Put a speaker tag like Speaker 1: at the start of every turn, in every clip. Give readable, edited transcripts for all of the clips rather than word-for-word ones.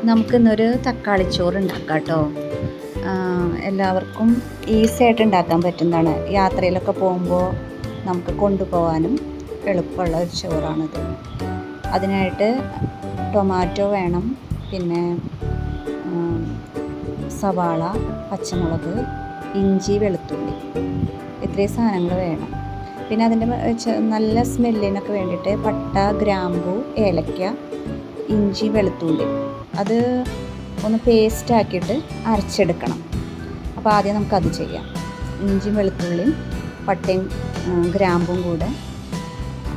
Speaker 1: നമുക്കിന്നൊരു തക്കാളിച്ചോറ് ഉണ്ടാക്കാം കേട്ടോ. എല്ലാവർക്കും ഈസി ആയിട്ട് ഉണ്ടാക്കാൻ പറ്റുന്നതാണ്. യാത്രയിലൊക്കെ പോകുമ്പോൾ നമുക്ക് കൊണ്ടുപോകാനും എളുപ്പമുള്ള ഒരു ചോറാണിത്. അതിനായിട്ട് ടൊമാറ്റോ വേണം, പിന്നെ സവാള, പച്ചമുളക്, ഇഞ്ചി, വെളുത്തുള്ളി, ഇത്രയും സാധനങ്ങൾ വേണം. പിന്നെ അതിൻ്റെ നല്ല സ്മെല്ലിനൊക്കെ വേണ്ടിയിട്ട് പട്ട, ഗ്രാമ്പു, ഏലക്ക, ഇഞ്ചി, വെളുത്തുള്ളി അത് ഒന്ന് പേസ്റ്റ് ആക്കിയിട്ട് അരച്ചെടുക്കണം. അപ്പോൾ ആദ്യം നമുക്കത് ചെയ്യാം. ഇഞ്ചിയും വെളുത്തുള്ളിയും പട്ടയും ഗ്രാമ്പും കൂടെ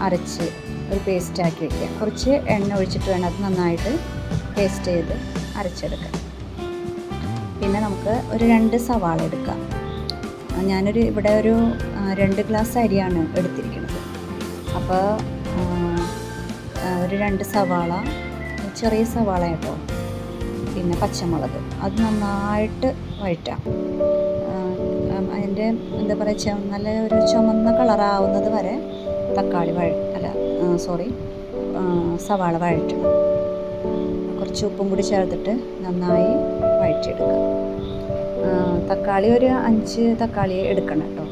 Speaker 1: അരച്ച് ഒരു പേസ്റ്റാക്കി വയ്ക്കുക. കുറച്ച് എണ്ണ ഒഴിച്ചിട്ട് വേണം അത് നന്നായിട്ട് പേസ്റ്റ് ചെയ്ത് അരച്ചെടുക്കാം. പിന്നെ നമുക്ക് ഒരു 2 സവാള എടുക്കാം. ഇവിടെ ഒരു 2 ഗ്ലാസ് അരിയാണ് എടുത്തിരിക്കുന്നത്. അപ്പോൾ ഒരു 2 സവാള, ചെറിയ സവാള കേട്ടോ. പിന്നെ പച്ചമുളക് അത് നന്നായിട്ട് വഴറ്റാം. അതിൻ്റെ എന്താ പറയുക, നല്ല ഒരു ചുമന്ന കളറാവുന്നത് വരെ സവാള വഴറ്റണം. കുറച്ച് ഉപ്പും കൂടി ചേർത്തിട്ട് നന്നായി വഴറ്റിയെടുക്കുക. തക്കാളി ഒരു 5 തക്കാളി എടുക്കണം കേട്ടോ.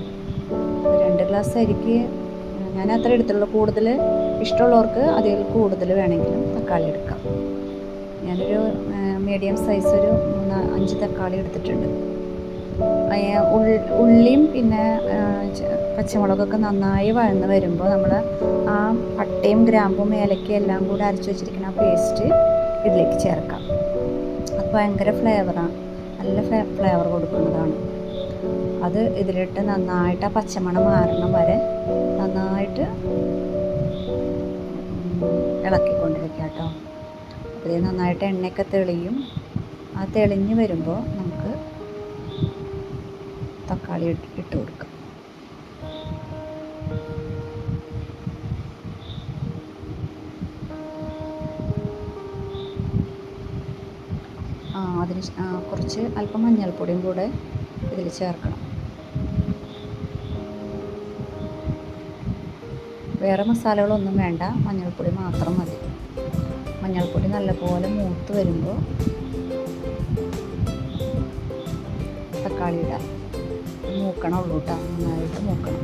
Speaker 1: 2 ഗ്ലാസ് അരിക്ക് ഞാൻ അത്ര എടുത്തുള്ളൂ. കൂടുതൽ ഇഷ്ടമുള്ളവർക്ക് അതിൽ കൂടുതൽ വേണമെങ്കിലും തക്കാളി എടുക്കാം. ഞാനൊരു മീഡിയം സൈസ് ഒരു 5 തക്കാളി എടുത്തിട്ടുണ്ട്. ഉള്ളിയും പിന്നെ പച്ചമുളകൊക്കെ നന്നായി വഴന്ന് വരുമ്പോൾ നമ്മൾ ആ പട്ടയും ഗ്രാമ്പും ഏലക്കയും എല്ലാം കൂടി അരച്ച് വെച്ചിരിക്കുന്ന ആ പേസ്റ്റ് ഇതിലേക്ക് ചേർക്കാം. അത് ഭയങ്കര ഫ്ലേവറാണ്, നല്ല ഫ്ലേവർ കൊടുക്കുന്നതാണ്. അത് ഇതിലിട്ട് നന്നായിട്ട് ആ പച്ചമണം മാറണം വരെ നന്നായിട്ട് ഇളക്കിക്കൊണ്ടിരിക്കുക കേട്ടോ. അത് നന്നായിട്ട് എണ്ണയൊക്കെ തെളിയും. ആ തെളിഞ്ഞ് വരുമ്പോൾ നമുക്ക് തക്കാളി ഇട്ട് കൊടുക്കാം. അതിന് കുറച്ച് അല്പം മഞ്ഞൾപ്പൊടിയും കൂടെ ഇതിൽ ചേർക്കണം. വേറെ മസാലകളൊന്നും വേണ്ട, മഞ്ഞൾപ്പൊടി മാത്രം മതി. മഞ്ഞൾപ്പൊടി നല്ലപോലെ മൂത്ത് വരുമ്പോൾ തക്കാളി ഇടാം. മൂക്കണമുള്ളൂ കേട്ടോ, നന്നായിട്ട് മൂക്കണം.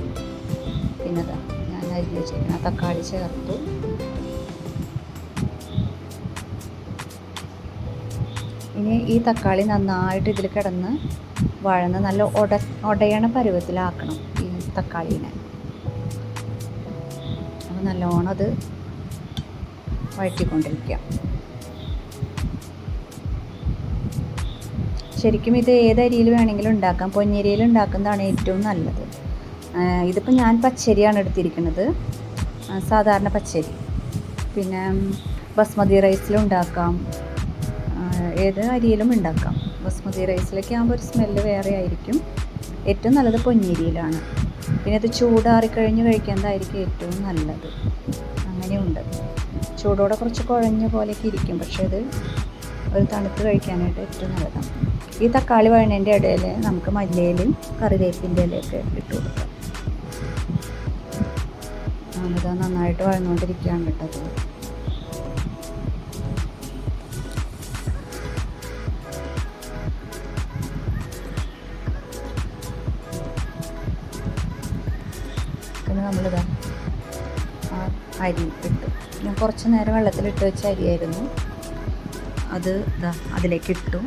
Speaker 1: പിന്നെ ഞാൻ അരിഞ്ഞ് വെച്ചിരിക്കുന്ന തക്കാളി ചേർത്തു. ഇനി ഈ തക്കാളി നന്നായിട്ട് ഇതിൽ കിടന്ന് വഴന്ന് നല്ല ഉടയണ പരുവത്തിലാക്കണം ഈ തക്കാളീനെ. അപ്പോൾ നല്ലോണം അത് വഴറ്റിക്കൊണ്ടിരിക്കുക. ശരിക്കും ഇത് ഏത് അരിയിൽ വേണമെങ്കിലും ഉണ്ടാക്കാം. പൊന്നിരിയിൽ ഉണ്ടാക്കുന്നതാണ് ഏറ്റവും നല്ലത്. ഇതിപ്പോൾ ഞാൻ പച്ചരിയാണ് എടുത്തിരിക്കുന്നത്, സാധാരണ പച്ചരി. പിന്നെ ബസ്മതി റൈസിലുണ്ടാക്കാം, ഏത് അരിയിലും ഉണ്ടാക്കാം. ബസ്മതി റൈസിലൊക്കെ ആകുമ്പോൾ ഒരു സ്മെല്ല് വേറെ ആയിരിക്കും. ഏറ്റവും നല്ലത് പൊന്നിരിയിലാണ്. പിന്നെ ഇത് ചൂടാറിക്കഴിഞ്ഞ് കഴിക്കുന്നതായിരിക്കും ഏറ്റവും നല്ലത്. അങ്ങനെയുണ്ട്. ചൂടോടെ കുറച്ച് കുഴഞ്ഞ പോലെയൊക്കെ ഇരിക്കും, പക്ഷേ ഇത് ഒരു തണുത്ത് കഴിക്കാനായിട്ട് ഏറ്റവും നല്ലതാണ്. ഈ തക്കാളി വഴണേൻ്റെ ഇടയിൽ നമുക്ക് മല്ലിയിലയും കറിവേപ്പിൻ്റെ ഇലയൊക്കെ ഇട്ട് കൊടുക്കാം. അത് നന്നായിട്ട് വഴന്നുകൊണ്ടിരിക്കുകയാണ് കേട്ടത്. പിന്നെ നമ്മളിതാ ആ അരി ഇട്ടു. ഞാൻ കുറച്ച് നേരം വെള്ളത്തിലിട്ട് വെച്ച അരിയായിരുന്നു. അത് അതിലേക്ക് ഇട്ടു.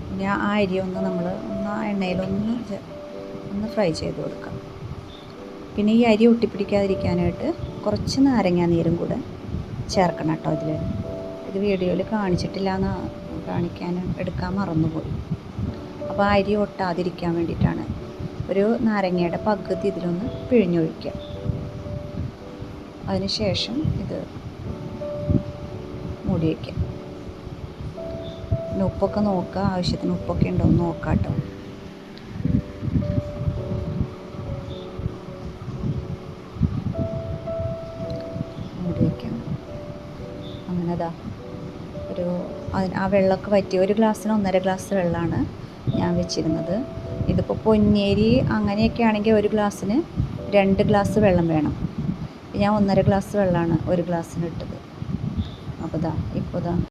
Speaker 1: പിന്നെ ആ അരി നമ്മൾ ആ എണ്ണയിലൊന്ന് ഫ്രൈ ചെയ്ത് കൊടുക്കാം. പിന്നെ ഈ അരി ഒട്ടിപ്പിടിക്കാതിരിക്കാനായിട്ട് കുറച്ച് നാരങ്ങാ നീരും കൂടെ ചേർക്കണം കേട്ടോ ഇതിൽ. ഇത് വീഡിയോയിൽ എടുക്കാൻ മറന്നുപോയി. അപ്പോൾ ആ അരി ഒട്ടാതിരിക്കാൻ വേണ്ടിയിട്ടാണ്. ഒരു നാരങ്ങയുടെ പകുതി ഇതിലൊന്ന് പിഴിഞ്ഞൊഴിക്കുക. അതിനുശേഷം ഇത് മൂടി വയ്ക്കുക. പിന്നെ ഉപ്പൊക്കെ നോക്കുക, ആവശ്യത്തിന് ഉപ്പൊക്കെ ഉണ്ടോ എന്ന് നോക്കാം കേട്ടോ. മൂടി വയ്ക്കാം. അങ്ങനെ ഒരു വെള്ളമൊക്കെ വറ്റി. ഒരു ഗ്ലാസ്സിന് 1.5 ഗ്ലാസ് വെള്ളമാണ് ഞാൻ വെച്ചിരുന്നത്. ഇതിപ്പോൾ പൊന്നിയരി അങ്ങനെയൊക്കെ ആണെങ്കിൽ ഒരു ഗ്ലാസ്സിന് 2 ഗ്ലാസ് വെള്ളം വേണം. ഞാൻ 1.5 ഗ്ലാസ് വെള്ളമാണ് ഒരു ഗ്ലാസ്സിന് ഇട്ടത്. അപ്പോൾ ഇപ്പോൾ